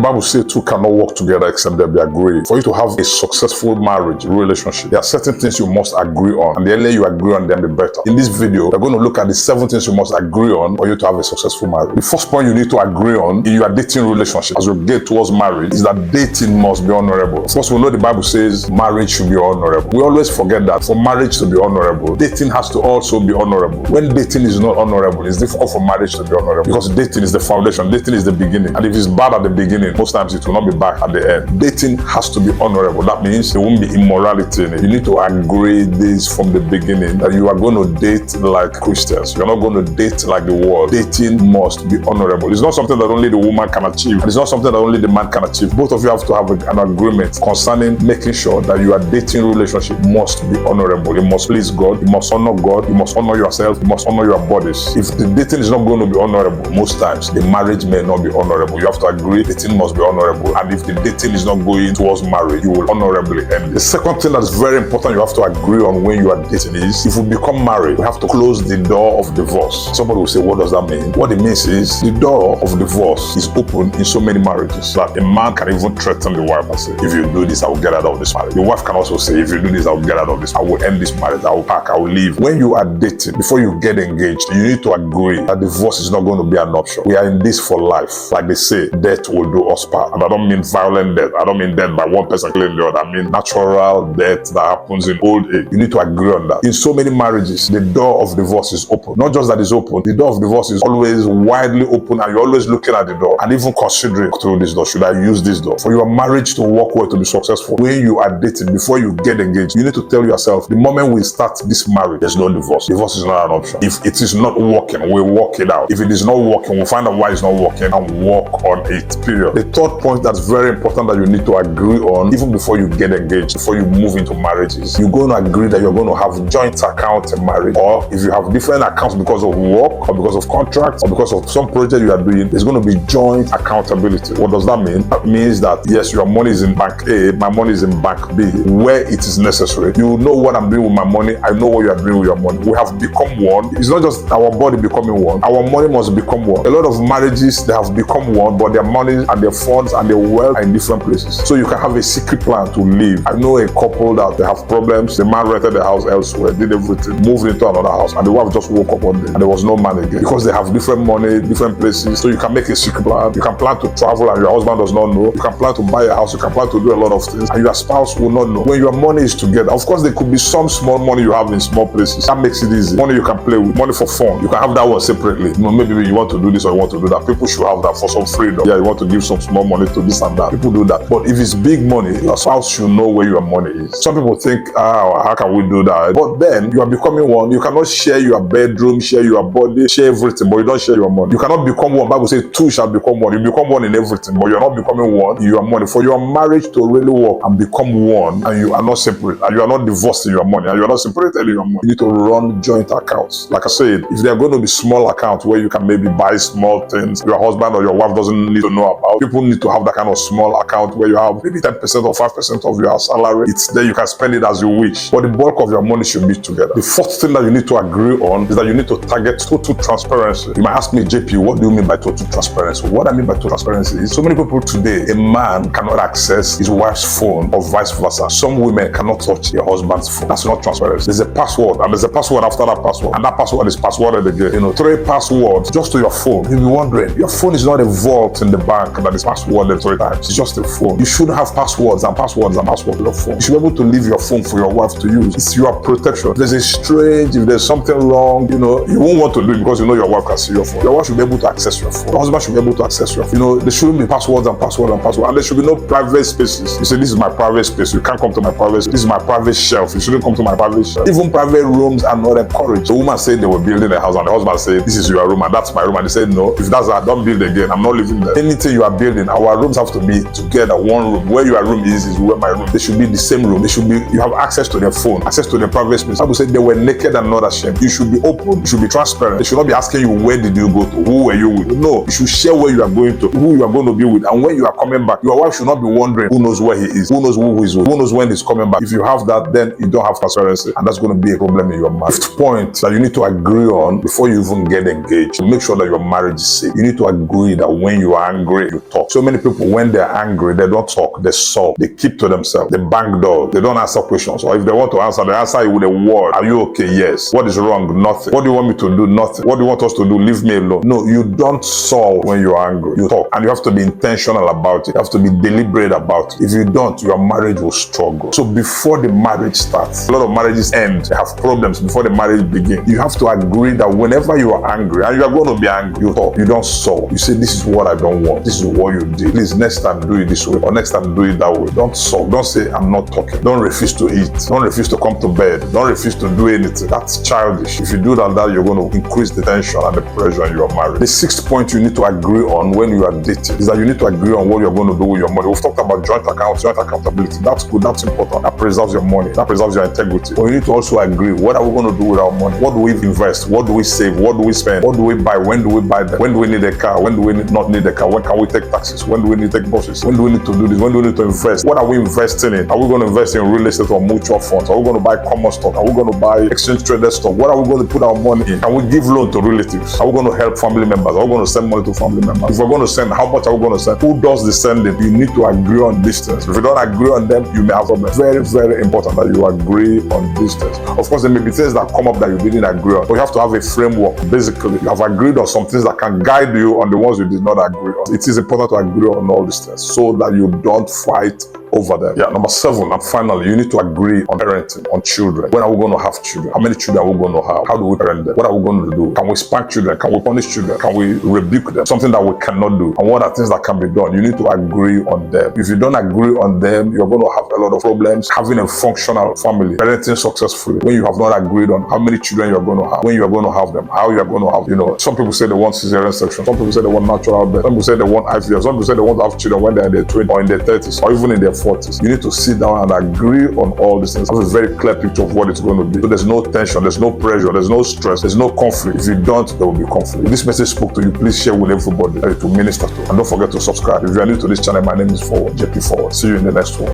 Bible says two cannot work together except they be agreed. For you to have a successful marriage relationship, there are certain things you must agree on, and the earlier you agree on them, the better. In this video, we're going to look at the 7 things you must agree on for you to have a successful marriage. The first point you need to agree on in your dating relationship as you get towards marriage is that dating must be honorable. Of course, we know the Bible says marriage should be honorable. We always forget that for marriage to be honorable, dating has to also be honorable. When dating is not honorable, it's difficult for marriage to be honorable because dating is the foundation, dating is the beginning. And if it's bad at the beginning, most times it will not be bad at the end. Dating has to be honorable. That means there won't be immorality in it. You need to agree this from the beginning that you are going to date like Christians. You're not going to date like the world. Dating must be honorable. It's not something that only the woman can achieve. It's not something that only the man can achieve. Both of you have to have an agreement concerning making sure that your dating relationship must be honorable. It must please God. You must honor God. You must honor yourself. You must honor your bodies. If the dating is not going to be honorable, most times the marriage may not be honorable. You have to agree dating must be honorable. And if the dating is not going towards marriage, you will honorably end it. The second thing that's very important you have to agree on when you are dating is if we become married, we have to close the door of divorce. Somebody will say, what does that mean? What it means is the door of divorce is open in so many marriages that a man can even threaten the wife and say, if you do this, I will get out of this marriage. The wife can also say, if you do this, I will get out of this. I will end this marriage. I will pack. I will leave. When you are dating, before you get engaged, you need to agree that divorce is not going to be an option. We are in this for life. Like they say, death will do us part. And I don't mean violent death. I don't mean death by one person killing the other. I mean natural death that happens in old age. You need to agree on that. In so many marriages, the door of divorce is open. Not just that it's open, the door of divorce is always widely open and you're always looking at the door and even considering through this door. Should I use this door? For your marriage to work well, to be successful, when you are dating, before you get engaged, you need to tell yourself, the moment we start this marriage, there's no divorce. Divorce is not an option. If it is not working, we'll work it out. If it is not working, we'll find out why it's not working and work on it, period. The third point that's very important that you need to agree on, even before you get engaged, before you move into marriages, you're going to agree that you're going to have joint account in marriage, or if you have different accounts because of work or because of contracts or because of some project you are doing, there's going to be joint accountability. What does that mean? That means that yes, your money is in bank A, my money is in bank B. Where it is necessary, you know what I'm doing with my money, I know what you are doing with your money. We have become one. It's not just our body becoming one, our money must become one. A lot of marriages, they have become one, but their money and their funds and their wealth are in different places. So you can have a secret plan to live. I know a couple that they have problems. The man rented the house elsewhere, did everything, moved into another house, and the wife just woke up one day and there was no man again because they have different money, different places. So you can make a secret plan. You can plan to travel and your husband does not know. You can plan to buy a house. You can plan to do a lot of things and your spouse will not know. When your money is together, of course there could be some small money you have in small places. That makes it easy. Money you can play with, money for fun. You can have that one separately. You know, maybe you want to do this or you want to do that. People should have that for some freedom. Yeah, you want to give some small money to this and that. People do that. But if it's big money, your spouse should know where your money is. Some people think, how can we do that? But then you are becoming one. You cannot share your bedroom, share your body, share everything, but you don't share your money. You cannot become one. Bible says two shall become one. You become one in everything, but you're not becoming one in your money. For your marriage to really work and become one, and you are not separate, and you are not divorced in your money, and you are not separated in your money, you need to run joint accounts. Like I said, if there are going to be small accounts where you can maybe buy small things your husband or your wife doesn't need to know about, people need to have that kind of small account where you have maybe 10% or 5% of your salary. It's there, you can spend it as you wish, but the bulk of your money should be together. The fourth thing that you need to agree on is that you need to target total transparency. You might ask me, JP, what do you mean by total transparency? What I mean by total transparency is so many people today, a man cannot access his wife's phone or vice versa. Some women cannot touch their husband's phone. That's not transparency. There's a password and there's a password after that password, and that password is passworded again. You know, 3 passwords just to your phone. You'll be wondering, your phone is not a vault in the bank that is passworded 3 times. It's just a phone. You should have passwords and passwords and passwords on your phone. You should be able to leave your phone for your wife to use. It's your protection. If there's something wrong, you know, you won't want to do it because you know your wife can see your phone. Your wife should be able to access your phone. Your husband should be able to access your phone. You know, there shouldn't be passwords and passwords and passwords. And there should be no private spaces. You say, this is my private space. You can't come to my private space. This is my private shelf. You shouldn't come to my private shelf. Even private rooms are not encouraged. The woman said they were building a house and the husband said, this is your room and that's my room. And they said, no, if that's that, don't build again. I'm not living there. Anything you are building, our rooms have to be together, one room. Where your room is where my room. They should be the same room. They should be, you have access to their phone, access to their private space. Bible said they were naked and not ashamed. You should be open. You should be transparent. They should not be asking you, where did you go to? Who were you with? No, you should share where you are going to, who you are going to be with. And when you are coming back, your wife should not be wondering who knows where he is, who knows who is with, who knows when he's coming back. If you have that, then you don't have transparency, and that's going to be a problem in your marriage. Fifth point that you need to agree on before you even get engaged to make sure that your marriage is safe. You need to agree that when you are angry, you talk. So many people, when they're angry, they don't talk, they sulk, they keep to themselves, they bang doors, they don't answer questions. Or if they want to answer, they answer you with a word. Are you okay? Yes. What is wrong? Nothing. What do you want me to do? Nothing. What do you want us to do? Leave me alone. No, you don't solve when you're angry. You talk. And you have to be intentional about it. You have to be deliberate about it. If you don't, your marriage will struggle. So before the marriage starts, a lot of marriages end. They have problems before the marriage begins. You have to agree that whenever you are angry, and you are going to be angry, you talk. You don't solve. You say, this is what I don't want. This is what you did. Please, next time do it this way. Or next time do it that way. Don't solve. Don't say, I'm not talking. Don't refuse to eat. Don't refuse to come to bed. Don't refuse to do anything. That's childish. If you do that, you're going to increase the tension and the pressure in your marriage. The sixth point you need to agree on when you are dating is that you need to agree on what you're going to do with your money. We've talked about joint accounts, joint accountability. That's good. That's important. That preserves your money. That preserves your integrity. But you need to also agree, what are we going to do with our money? What do we invest? What do we save? What do we spend? What do we buy? When do we buy them? When do we need a car? When do we not need a car? When can we take taxis? When do we need to take buses? When do we need to do this? When do we need to invest? What are we investing in? Are we going to invest in real estate or mutual funds? Are we going to buy common stock? Are we going to buy exchange traded stock? What are we going to put our money in? Can we give loan to relatives? Are we going to help family members? Are we going to send money to family members? If we're going to send, how much are we going to send? Who does the sending? You need to agree on these things. If you don't agree on them, you may have problems. Very, very important that you agree on these things. Of course, there may be things that come up that you didn't agree on, but you have to have a framework. Basically, you have agreed on some things that can guide you on the ones you did not agree on. It is important to agree on all these things so that you don't fight over them. Yeah, number 7, and finally, you need to agree on parenting, on children. When are we going to have children? How many children are we going to have? How do we parent them? What are we going to do? Can we spank children? Can we punish children? Can we rebuke them? Something that we cannot do. And what are things that can be done? You need to agree on them. If you don't agree on them, you're going to have a lot of problems having a functional family, parenting successfully. When you have not agreed on how many children you're going to have, when you are going to have them, how you are going to have, some people say they want cesarean section. Some people say they want natural birth. Some people say they want IVF. Some people say they want to have children when they're in their 20s or in their 30s or even in their 40s. You need to sit down and agree on all these things. Have a very clear picture of what it's going to be. So there's no tension, there's no pressure, there's no stress, there's no conflict. If you don't, there will be conflict. If this message spoke to you, please share with everybody to minister to. And don't forget to subscribe. If you are new to this channel, my name is Forward, JP Forward. See you in the next one.